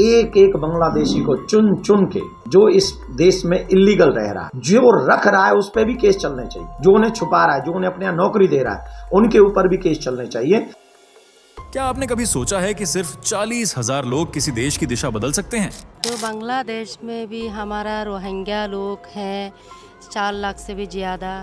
एक एक बांग्लादेशी को चुन चुन के जो इस देश में इलीगल रह रहा है, जो रख रहा है, उस पर भी केस चलने चाहिए। जो उन्हें छुपा रहा है, जो उन्हें अपने यहाँ नौकरी दे रहा है, उनके ऊपर भी केस चलने चाहिए। क्या आपने कभी सोचा है कि सिर्फ 40,000 लोग किसी देश की दिशा बदल सकते हैं? तो बांग्लादेश में भी हमारा रोहिंग्या लोग हैं, 4 लाख से भी ज्यादा।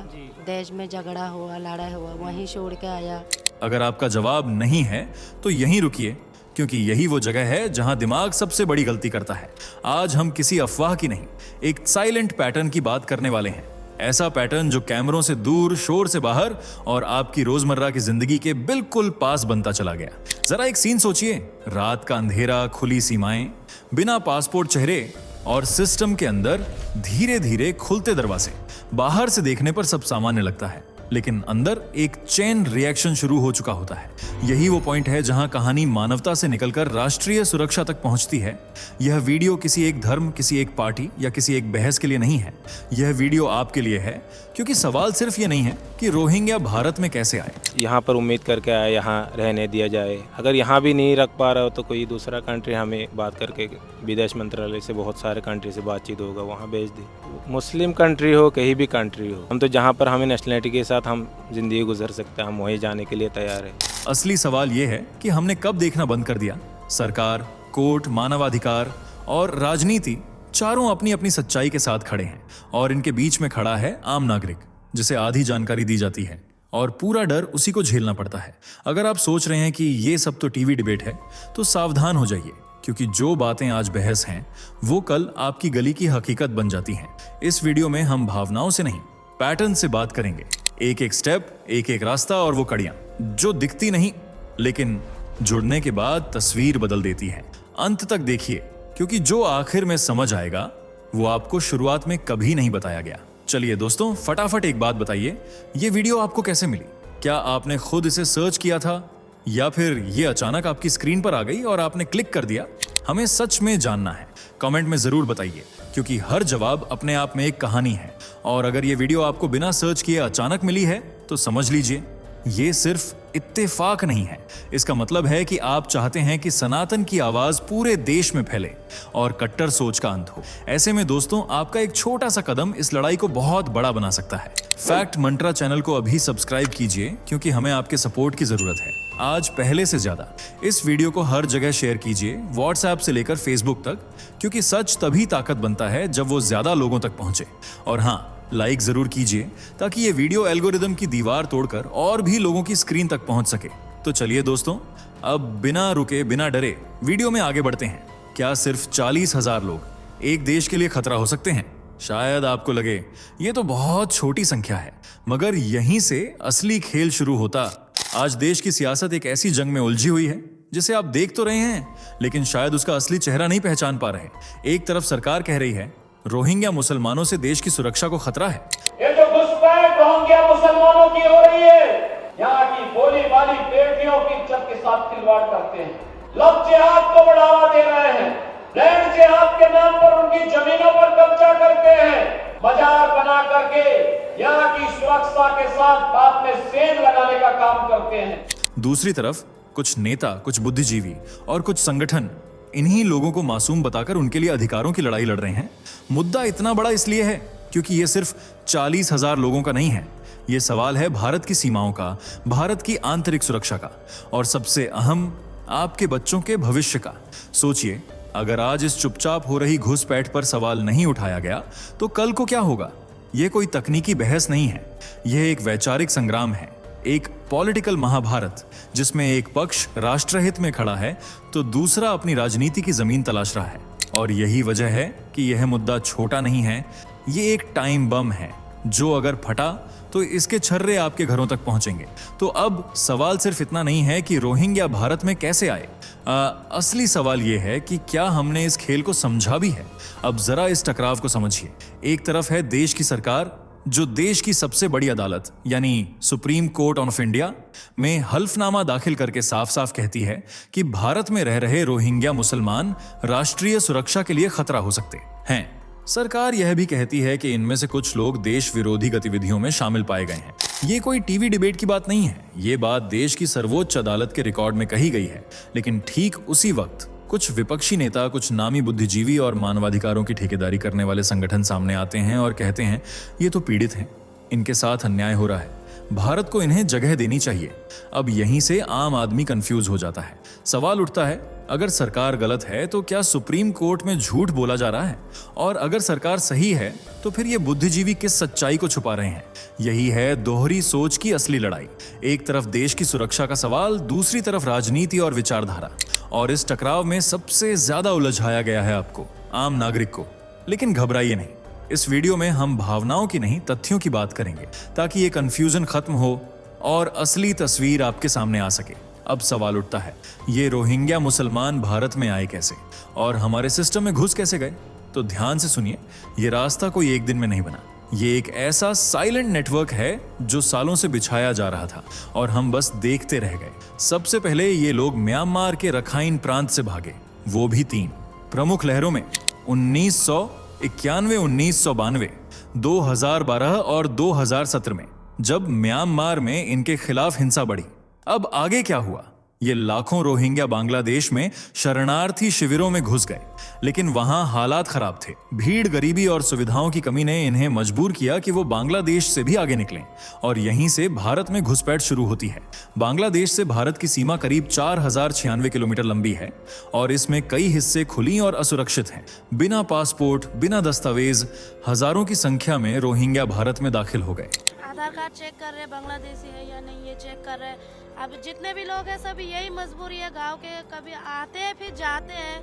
देश में झगड़ा हुआ, लड़ाई हुआ, वहीं छोड़ के आया। अगर आपका जवाब नहीं है तो यहीं रुकिए, क्योंकि यही वो जगह है जहां दिमाग सबसे बड़ी गलती करता है। आज हम किसी अफवाह की नहीं, एक साइलेंट पैटर्न की बात करने वाले हैं। ऐसा पैटर्न जो कैमरों से दूर, शोर से बाहर और आपकी रोजमर्रा की जिंदगी के बिल्कुल पास बनता चला गया। जरा एक सीन सोचिए, रात का अंधेरा, खुली सीमाएं, बिना पासपोर्ट चेहरे और सिस्टम के अंदर धीरे धीरे खुलते दरवाजे। बाहर से देखने पर सब सामान्य लगता है, लेकिन अंदर एक चेन रिएक्शन शुरू हो चुका होता है। यही वो पॉइंट है जहां कहानी मानवता से निकलकर राष्ट्रीय सुरक्षा तक पहुंचती है। यह वीडियो किसी एक धर्म, किसी एक पार्टी या किसी एक बहस के लिए नहीं है। यह वीडियो आपके लिए है, क्योंकि सवाल सिर्फ ये नहीं है कि रोहिंग्या भारत में कैसे आए। यहाँ पर उम्मीद करके आए, यहाँ रहने दिया जाए। अगर यहाँ भी नहीं रख पा रहा हो तो कोई दूसरा कंट्री, हमें बात करके विदेश मंत्रालय से बहुत सारे कंट्री से बातचीत होगा, वहाँ भेज दे। मुस्लिम कंट्री हो, कहीं भी कंट्री हो, हम तो जहाँ पर हमें नेशनलिटी के साथ हम जिंदगी गुजर सकते हैं, हम वहीं जाने के लिए तैयार हैं। असली सवाल यह है कि हमने कब देखना बंद कर दिया। सरकार, कोर्ट, मानवाधिकार और राजनीति चारों अपनी अपनी सच्चाई के साथ खड़े हैं, और इनके बीच में खड़ा है आम नागरिक, जिसे आधी जानकारी दी जाती है और पूरा डर उसी को झेलना पड़ता है। अगर आप सोच रहे हैं कि ये सब तो टीवी डिबेट है, तो सावधान हो जाइए, क्योंकि जो बातें आज बहस हैं वो कल आपकी गली की हकीकत बन जाती हैं। इस वीडियो में हम भावनाओं से नहीं, पैटर्न से बात करेंगे। एक एक स्टेप, एक एक रास्ता और वो कड़ियां जो दिखती नहीं लेकिन जुड़ने के बाद तस्वीर बदल देती है। अंत तक देखिए, क्योंकि जो आखिर में समझ आएगा वो आपको शुरुआत में कभी नहीं बताया गया। चलिए दोस्तों, फटाफट एक बात बताइए, ये वीडियो आपको कैसे मिली? क्या आपने खुद इसे सर्च किया था, या फिर ये अचानक आपकी स्क्रीन पर आ गई और आपने क्लिक कर दिया? हमें सच में जानना है, कमेंट में जरूर बताइए, क्योंकि हर जवाब अपने आप में एक कहानी है। और अगर ये वीडियो आपको बिना सर्च किए अचानक मिली है तो समझ लीजिए ये सिर्फ इत्तेफाक नहीं है। इसका मतलब है कि आप चाहते हैं कि सनातन की आवाज पूरे देश में फैले और कट्टर सोच का अंत हो। ऐसे में दोस्तों, आपका एक छोटा सा कदम इस लड़ाई को बहुत बड़ा बना सकता है। फैक्ट मंत्रा चैनल को अभी सब्सक्राइब कीजिए, क्योंकि हमें आपके सपोर्ट की जरूरत है आज पहले से ज्यादा। इस वीडियो को हर जगह शेयर कीजिए, व्हाट्सएप से लेकर फेसबुक तक, क्योंकि सच तभी ताकत बनता है जब वो ज्यादा लोगों तक पहुंचे। और हाँ, लाइक जरूर कीजिए ताकि ये वीडियो एल्गोरिदम की दीवार तोड़कर और भी लोगों की स्क्रीन तक पहुंच सके। तो चलिए दोस्तों, अब बिना रुके, बिना डरे वीडियो में आगे बढ़ते हैं। क्या सिर्फ 40,000 लोग एक देश के लिए खतरा हो सकते हैं? शायद आपको लगे ये तो बहुत छोटी संख्या है, मगर यहीं से असली खेल शुरू होता। आज देश की सियासत एक ऐसी जंग में उलझी हुई है जिसे आप देख तो रहे हैं, लेकिन शायद उसका असली चेहरा नहीं पहचान पा रहे। एक तरफ सरकार कह रही है रोहिंग्या मुसलमानों से देश की सुरक्षा को खतरा है। ये जो घुसपैठ रोहिंग्या मुसलमानों की हो रही है, यहाँ की बोली वाली बेटियों की इज्जत के साथ खिलवाड़ करते हैं। लव जिहाद को बढ़ावा दे रहे हैं, लैंड जिहाद के नाम पर उनकी जमीनों पर कब्जा करते हैं, बाजार बना करके यहाँ की सुरक्षा के साथ बाद में सेंध लगाने का काम करते हैं। दूसरी तरफ कुछ नेता, कुछ बुद्धिजीवी और कुछ संगठन इन्हीं लोगों को मासूम बताकर उनके लिए अधिकारों की लड़ाई लड़ रहे हैं। मुद्दा इतना बड़ा इसलिए है क्योंकि ये सिर्फ 40,000 लोगों का नहीं है। ये सवाल है भारत की सीमाओं का, भारत की आंतरिक सुरक्षा का, और सबसे अहम, आपके बच्चों के भविष्य का। सोचिए, अगर आज इस चुपचाप हो रही घुसपैठ पर सवाल नहीं उठाया गया तो कल को क्या होगा? यह कोई तकनीकी बहस नहीं है, यह एक वैचारिक संग्राम है, एक पॉलिटिकल महाभारत, जिसमें एक पक्ष राष्ट्रहित में खड़ा है तो दूसरा अपनी राजनीति की जमीन तलाश रहा है। और यही वजह है कि यह मुद्दा छोटा नहीं है, ये एक टाइम बम है जो अगर फटा तो इसके छर्रे आपके घरों तक पहुंचेंगे। तो अब सवाल सिर्फ इतना नहीं है कि रोहिंग्या भारत में कैसे आए, असली सवाल यह है कि क्या हमने इस खेल को समझा भी है। अब जरा इस टकराव को समझिए। एक तरफ है देश की सरकार, जो देश की सबसे बड़ी अदालत यानी सुप्रीम कोर्ट ऑफ इंडिया में हल्फनामा दाखिल करके साफ साफ कहती है कि भारत में रह रहे रोहिंग्या मुसलमान राष्ट्रीय सुरक्षा के लिए खतरा हो सकते हैं। सरकार यह भी कहती है कि इनमें से कुछ लोग देश विरोधी गतिविधियों में शामिल पाए गए हैं। ये कोई टीवी डिबेट की बात नहीं है, ये बात देश की सर्वोच्च अदालत के रिकॉर्ड में कही गई है। लेकिन ठीक उसी वक्त कुछ विपक्षी नेता, कुछ नामी बुद्धिजीवी और मानवाधिकारों की ठेकेदारी करने वाले संगठन सामने आते हैं और कहते हैं ये तो पीड़ित हैं, इनके साथ अन्याय हो रहा है, भारत को इन्हें जगह देनी चाहिए। अब यहीं से आम आदमी कंफ्यूज हो जाता है। सवाल उठता है, अगर सरकार गलत है तो क्या सुप्रीम कोर्ट में झूठ बोला जा रहा है? और अगर सरकार सही है तो फिर ये बुद्धिजीवी किस सच्चाई को छुपा रहे हैं? यही है दोहरी सोच की असली लड़ाई। एक तरफ देश की सुरक्षा का सवाल, दूसरी तरफ राजनीति और विचारधारा। और इस टकराव में सबसे ज्यादा उलझाया गया है आपको, आम नागरिक को। लेकिन घबराइए नहीं, इस वीडियो में हम भावनाओं की नहीं, तथ्यों की बात करेंगे, ताकि ये कंफ्यूजन खत्म हो और असली तस्वीर आपके सामने आ सके। अब सवाल उठता है, ये रोहिंग्या मुसलमान भारत में आए कैसे और हमारे सिस्टम में घुस कैसे गए? तो ध्यान से सुनिए, ये रास्ता कोई एक दिन में नहीं बना। ये एक ऐसा साइलेंट नेटवर्क है जो सालों से बिछाया जा रहा था और हम बस देखते रह गए। सबसे पहले ये लोग म्यांमार के रखाइन प्रांत से भागे, वो भी 3 प्रमुख लहरों में, 1991, 1992, 2012 और 2017 में, जब म्यांमार में इनके खिलाफ हिंसा बढ़ी। अब आगे क्या हुआ? ये लाखों रोहिंग्या बांग्लादेश में शरणार्थी शिविरों में घुस गए, लेकिन वहां हालात खराब थे। भीड़, गरीबी और सुविधाओं की कमी ने इन्हें मजबूर किया कि वो बांग्लादेश से भी आगे निकलें और यहीं से भारत में घुसपैठ शुरू होती है। बांग्लादेश से भारत की सीमा करीब 4096 किलोमीटर लंबी है और इसमें कई हिस्से खुली और असुरक्षित हैं। बिना पासपोर्ट, बिना दस्तावेज, हजारों की संख्या में रोहिंग्या भारत में दाखिल हो गए। आधार कार्ड चेक कर रहे, बांग्लादेशी है या नहीं ये चेक कर रहे। अब जितने भी लोग हैं सभी यही मजबूरी है गांव के, कभी आते हैं फिर जाते हैं,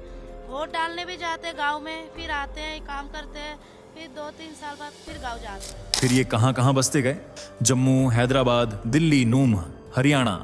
वोट डालने भी जाते हैं गांव में, फिर आते हैं काम करते हैं, फिर 2-3 साल बाद फिर गांव जाते हैं। फिर ये कहां कहां बसते गए? जम्मू, हैदराबाद, दिल्ली, नूंह, हरियाणा,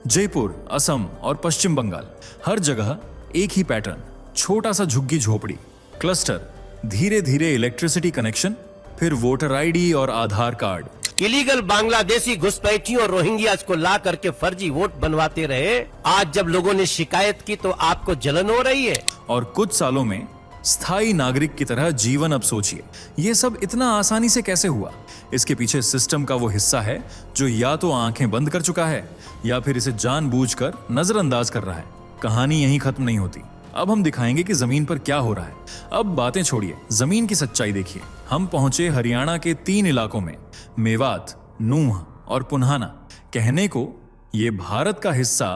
जयपुर, असम और पश्चिम बंगाल। हर जगह एक ही पैटर्न, छोटा सा झुग्गी झोपड़ी, क्लस्टर, धीरे धीरे इलेक्ट्रिसिटी कनेक्शन, फिर वोटर आईडी और आधार कार्ड। इलीगल बांग्लादेशी घुसपैठियों और रोहिंग्यास को ला करके फर्जी वोट बनवाते रहे। आज जब लोगों ने शिकायत की तो आपको जलन हो रही है। और कुछ सालों में स्थायी नागरिक की तरह जीवन। अब सोचिए, ये सब इतना आसानी से कैसे हुआ? इसके पीछे सिस्टम का वो हिस्सा है जो या तो आंखें बंद कर चुका है या फिर इसे जानबूझकर नजरअंदाज कर रहा है। कहानी यहीं खत्म नहीं होती। अब हम दिखाएंगे कि जमीन पर क्या हो रहा है। अब बातें छोड़िए, जमीन की सच्चाई देखिए। हम पहुंचे हरियाणा के 3 इलाकों में, मेवात, नूंह और पुन्हाना। कहने को ये भारत का हिस्सा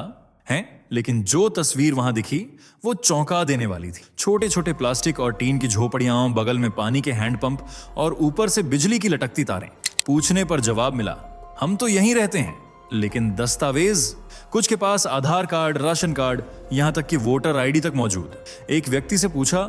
है, लेकिन जो तस्वीर वहां दिखी वो चौंका देने वाली थी। छोटे छोटे प्लास्टिक और टीन की झोपड़ियां, बगल में पानी के हैंडपंप और ऊपर से बिजली की लटकती तारें। पूछने पर जवाब मिला, हम तो यहीं रहते हैं, लेकिन दस्तावेज, कुछ के पास आधार कार्ड, राशन कार्ड, यहां तक कि वोटर आईडी तक मौजूद। एक व्यक्ति से पूछा,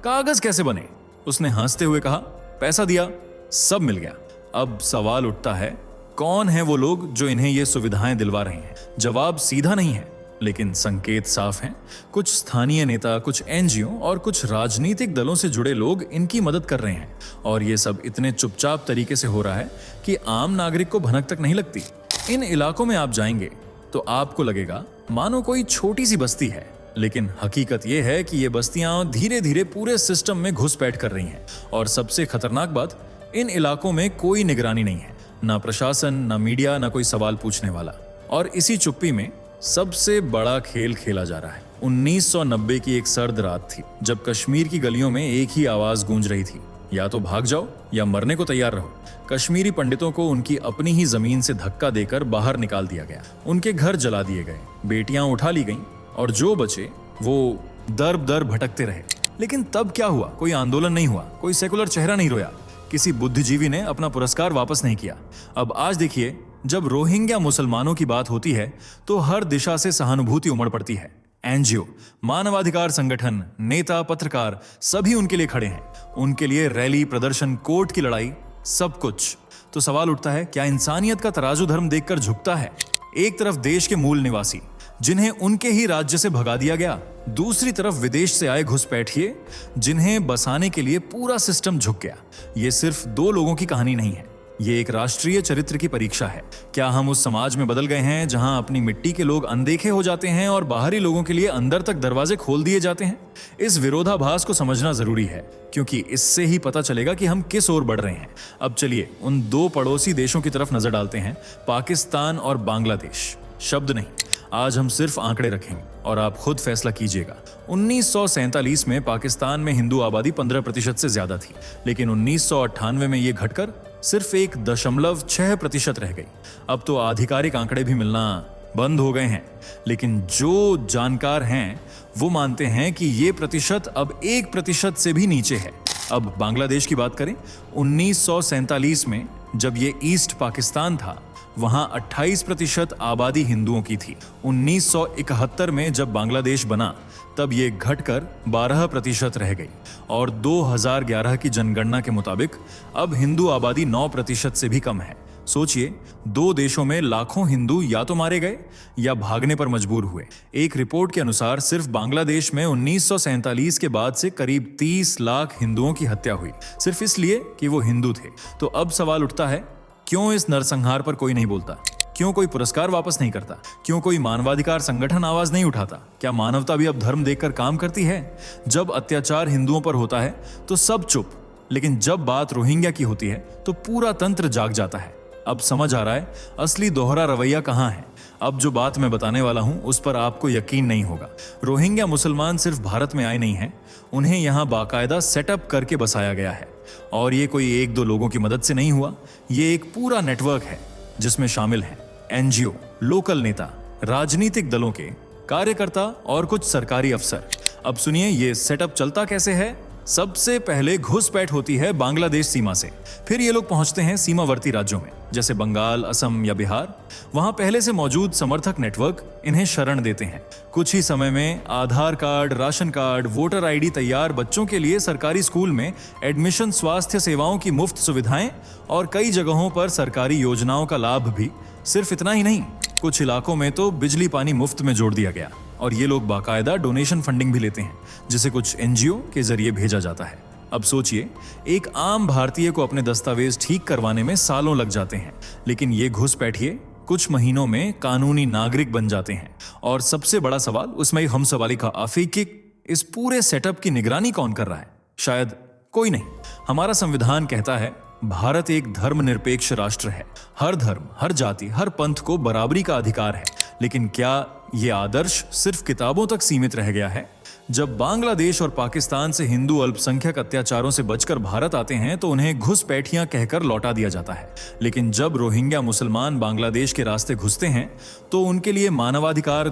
कागज कैसे बने? उसने हंसते हुए कहा, पैसा दिया, सब मिल गया। अब सवाल उठता है, कौन है वो लोग जो इन्हें ये सुविधाएं दिलवा रहे हैं? जवाब सीधा नहीं है, लेकिन संकेत साफ हैं। कुछ स्थानीय नेता, कुछ एनजीओ और कुछ राजनीतिक दलों से जुड़े लोग इनकी मदद कर रहे हैं। और ये सब इतने चुपचाप तरीके से हो रहा है कि आम नागरिक को भनक तक नहीं लगती। इन इलाकों में आप जाएंगे तो आपको लगेगा मानो कोई छोटी सी बस्ती है, लेकिन हकीकत यह है कि ये बस्तियां धीरे धीरे पूरे सिस्टम में घुसपैठ कर रही हैं। और सबसे खतरनाक बात, इन इलाकों में कोई निगरानी नहीं है, ना प्रशासन, ना मीडिया, ना कोई सवाल पूछने वाला। और इसी चुप्पी में सबसे बड़ा खेल खेला जा रहा है। 1990 की एक सर्द रात थी, जब कश्मीर की गलियों में एक ही आवाज गूंज रही थी, या तो भाग जाओ या मरने को तैयार रहो। कश्मीरी पंडितों को उनकी अपनी ही जमीन से धक्का देकर बाहर निकाल दिया गया, उनके घर जला दिए गए, बेटियां उठा ली गईं और जो बचे वो दर दर भटकते रहे। लेकिन तब क्या हुआ? कोई आंदोलन नहीं हुआ, कोई सेकुलर चेहरा नहीं रोया, किसी बुद्धिजीवी ने अपना पुरस्कार वापस नहीं किया। अब आज देखिए, जब रोहिंग्या मुसलमानों की बात होती है तो हर दिशा से सहानुभूति उमड़ पड़ती है। एनजीओ, मानवाधिकार संगठन, नेता, पत्रकार, सभी उनके लिए खड़े हैं। उनके लिए रैली, प्रदर्शन, कोर्ट की लड़ाई, सब कुछ। तो सवाल उठता है, क्या इंसानियत का तराजू धर्म देखकर झुकता है? एक तरफ देश के मूल निवासी जिन्हें उनके ही राज्य से भगा दिया गया, दूसरी तरफ विदेश से आए घुसपैठिए जिन्हें बसाने के लिए पूरा सिस्टम झुक गया। ये सिर्फ 2 लोगों की कहानी नहीं है, ये एक राष्ट्रीय चरित्र की परीक्षा है। क्या हम उस समाज में बदल गए हैं जहां अपनी मिट्टी के लोग अनदेखे हो जाते हैं और बाहरी लोगों के लिए अंदर तक दरवाजे खोल दिए जाते हैं? इस विरोधाभास को समझना जरूरी है, क्योंकि इससे ही पता चलेगा कि हम किस ओर बढ़ रहे हैं। अब चलिए उन 2 पड़ोसी देशों की तरफ नजर डालते हैं, पाकिस्तान और बांग्लादेश। शब्द नहीं, आज हम सिर्फ आंकड़े रखेंगे और आप खुद फैसला कीजिएगा। 1947 में पाकिस्तान में हिंदू आबादी 15% से ज्यादा थी, लेकिन 1998 में ये घटकर सिर्फ 1.6% रह गई। अब तो आधिकारिक आंकड़े भी मिलना बंद हो गए हैं, लेकिन जो जानकार हैं वो मानते हैं कि ये प्रतिशत अब 1% से भी नीचे है। अब बांग्लादेश की बात करें, 1947 में जब ये ईस्ट पाकिस्तान था, वहां 28% आबादी हिंदुओं की थी। 1971 में जब बांग्लादेश बना, तब ये घटकर 12% रह गई और 2011 की जनगणना के मुताबिक अब हिंदू आबादी 9% से भी कम है। सोचिए, दो देशों में लाखों हिंदू या तो मारे गए या भागने पर मजबूर हुए। एक रिपोर्ट के अनुसार सिर्फ बांग्लादेश में 1947 के बाद से करीब 30 लाख हिंदुओं की हत्या हुई, सिर्फ इसलिए कि वो हिंदू थे। तो अब सवाल उठता है, क्यों इस नरसंहार पर कोई नहीं बोलता? क्यों कोई पुरस्कार वापस नहीं करता? क्यों कोई मानवाधिकार संगठन आवाज नहीं उठाता? क्या मानवता भी अब धर्म देखकर काम करती है? जब अत्याचार हिंदुओं पर होता है तो सब चुप, लेकिन जब बात रोहिंग्या की होती है तो पूरा तंत्र जाग जाता है। अब समझ आ रहा है असली दोहरा रवैया कहां है। अब जो बात मैं बताने वाला हूं उस पर आपको यकीन नहीं होगा। रोहिंग्या मुसलमान सिर्फ भारत में आए नहीं हैं, उन्हें यहां बाकायदा सेटअप करके बसाया गया है। और ये कोई एक दो लोगों की मदद से नहीं हुआ, ये एक पूरा नेटवर्क है जिसमें शामिल हैं एनजीओ, लोकल नेता, राजनीतिक दलों के कार्यकर्ता और कुछ सरकारी अफसर। अब सुनिए ये सेटअप चलता कैसे है। सबसे पहले घुसपैठ होती है बांग्लादेश सीमा से, फिर ये लोग पहुंचते हैं सीमावर्ती राज्यों में जैसे बंगाल, असम या बिहार। वहां पहले से मौजूद समर्थक नेटवर्क इन्हें शरण देते हैं। कुछ ही समय में Aadhaar card, ration card, voter ID तैयार बच्चों के लिए सरकारी स्कूल में एडमिशन, स्वास्थ्य सेवाओं की मुफ्त सुविधाएं और कई जगहों पर सरकारी योजनाओं का लाभ भी। सिर्फ इतना ही नहीं, कुछ इलाकों में तो बिजली पानी मुफ्त में जोड़ दिया गया और ये लोग बाकायदा डोनेशन फंडिंग भी लेते हैं, जिसे कुछ एनजीओ के जरिए भेजा जाता है। अब सोचिए, एक आम भारतीय को अपने दस्तावेज ठीक करवाने में सालों लग जाते हैं, लेकिन ये घुसपैठिए कुछ महीनों में कानूनी नागरिक बन जाते हैं। और सबसे बड़ा सवाल उसमें हम सवाली का आफिक, इस पूरे सेटअप की निगरानी कौन कर रहा है? शायद कोई नहीं। हमारा संविधान कहता है भारत एक धर्मनिरपेक्ष राष्ट्र है, हर धर्म, हर जाति, हर पंथ को बराबरी का अधिकार है। लेकिन क्या ये आदर्श सिर्फ किताबों तक सीमित रह गया है? जब बांग्लादेश और पाकिस्तान से हिंदू अल्पसंख्यक अत्याचारों से बचकर भारत आते हैं तो उन्हें घुसपैठियां कहकर लौटा दिया जाता है। लेकिन जब रोहिंग्या मुसलमान बांग्लादेश के रास्ते घुसते हैं तो उनके लिए मानवाधिकार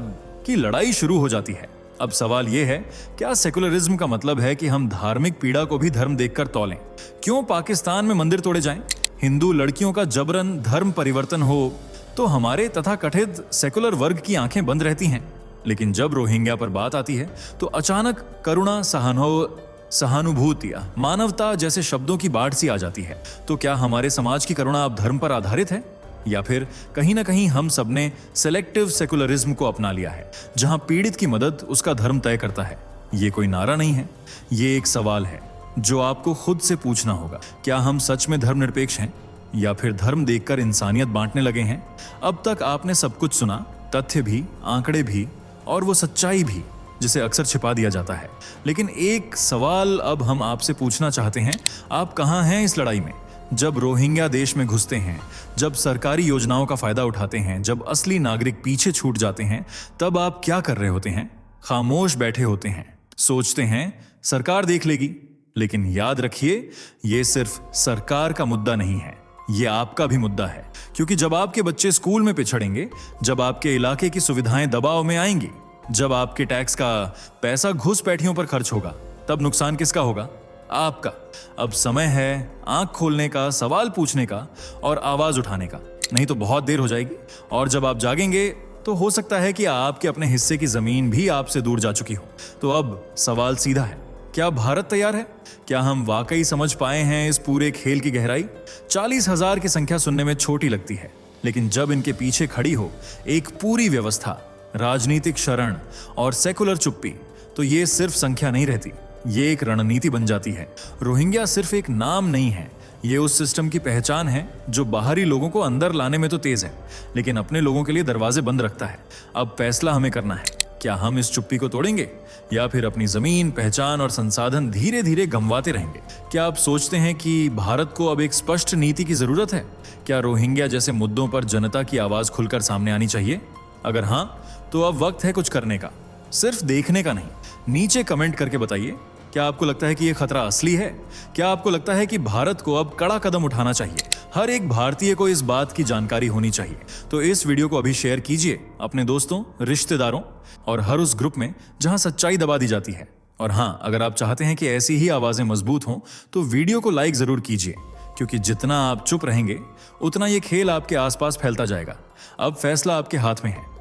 की लड़ाई शुरू हो जाती है। अब सवाल यह है, क्या सेकुलरिज्म का मतलब है कि हम धार्मिक पीड़ा को भी धर्म देखकर तौलें? क्यों पाकिस्तान में मंदिर तोड़े जाएं? हिंदू लड़कियों का जबरन धर्म परिवर्तन हो तो हमारे तथाकथित सेकुलर वर्ग की आंखें बंद रहती हैं। लेकिन जब रोहिंग्या पर बात आती है तो अचानक करुणा, सहानुभूति, मानवता जैसे शब्दों की बाढ़ सी आ जाती है। तो क्या हमारे समाज की करुणा अब धर्म पर आधारित है, या फिर कहीं ना कहीं हम सबने सेलेक्टिव सेकुलरिज्म को अपना लिया है, जहां पीड़ित की मदद उसका धर्म तय करता है? ये कोई नारा नहीं है, ये एक सवाल है जो आपको खुद से पूछना होगा। क्या हम सच में धर्मनिरपेक्ष हैं या फिर धर्म देखकर इंसानियत बांटने लगे हैं? अब तक आपने सब कुछ सुना, तथ्य भी, आंकड़े भी और वो सच्चाई भी जिसे अक्सर छिपा दिया जाता है। लेकिन एक सवाल अब हम आपसे पूछना चाहते हैं, आप कहां हैं इस लड़ाई में? जब रोहिंग्या देश में घुसते हैं, जब सरकारी योजनाओं का फायदा उठाते हैं, जब असली नागरिक पीछे छूट जाते हैं, तब आप क्या कर रहे होते हैं? खामोश बैठे होते हैं, सोचते हैं सरकार देख लेगी। लेकिन याद रखिए, ये सिर्फ सरकार का मुद्दा नहीं है, ये आपका भी मुद्दा है। क्योंकि जब आपके बच्चे स्कूल में पिछड़ेंगे, जब आपके इलाके की सुविधाएं दबाव में आएंगी, जब आपके टैक्स का पैसा घुसपैठियों पर खर्च होगा, तब नुकसान किसका होगा? आपका। अब समय है आंख खोलने का, सवाल पूछने का और आवाज उठाने का, नहीं तो बहुत देर हो जाएगी। और जब आप जागेंगे तो हो सकता है कि आपके अपने हिस्से की जमीन भी आपसे दूर जा चुकी हो। तो अब सवाल सीधा है, क्या भारत तैयार है? क्या हम वाकई समझ पाए हैं इस पूरे खेल की गहराई? 40,000 की संख्या सुनने में छोटी लगती है, लेकिन जब इनके पीछे खड़ी हो एक पूरी व्यवस्था, राजनीतिक शरण और सेकुलर चुप्पी, तो ये सिर्फ संख्या नहीं रहती, ये एक रणनीति बन जाती है। रोहिंग्या सिर्फ एक नाम नहीं है, ये उस सिस्टम की पहचान है जो बाहरी लोगों को अंदर लाने में तो तेज है, लेकिन अपने लोगों के लिए दरवाजे बंद रखता है। अब फैसला हमें करना है, क्या हम इस चुप्पी को तोड़ेंगे या फिर अपनी जमीन, पहचान और संसाधन धीरे धीरे गंवाते रहेंगे? क्या आप सोचते हैं कि भारत को अब एक स्पष्ट नीति की जरूरत है? क्या रोहिंग्या जैसे मुद्दों पर जनता की आवाज खुलकर सामने आनी चाहिए? अगर हाँ, तो अब वक्त है कुछ करने का, सिर्फ देखने का नहीं। नीचे कमेंट करके बताइए, क्या आपको लगता है कि यह खतरा असली है? क्या आपको लगता है कि भारत को अब कड़ा कदम उठाना चाहिए? हर एक भारतीय को इस बात की जानकारी होनी चाहिए। तो इस वीडियो को अभी शेयर कीजिए अपने दोस्तों, रिश्तेदारों और हर उस ग्रुप में जहां सच्चाई दबा दी जाती है। और हाँ, अगर आप चाहते हैं कि ऐसी ही आवाजें मजबूत हों तो वीडियो को लाइक जरूर कीजिए, क्योंकि जितना आप चुप रहेंगे उतना ये खेल आपके आसपास फैलता जाएगा। अब फैसला आपके हाथ में है।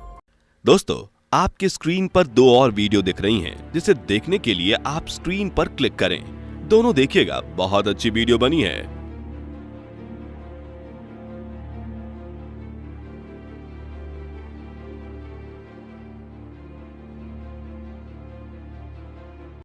दोस्तों, आपके स्क्रीन पर 2 और वीडियो दिख रही हैं, जिसे देखने के लिए आप स्क्रीन पर क्लिक करें। दोनों देखिएगा, बहुत अच्छी वीडियो बनी है।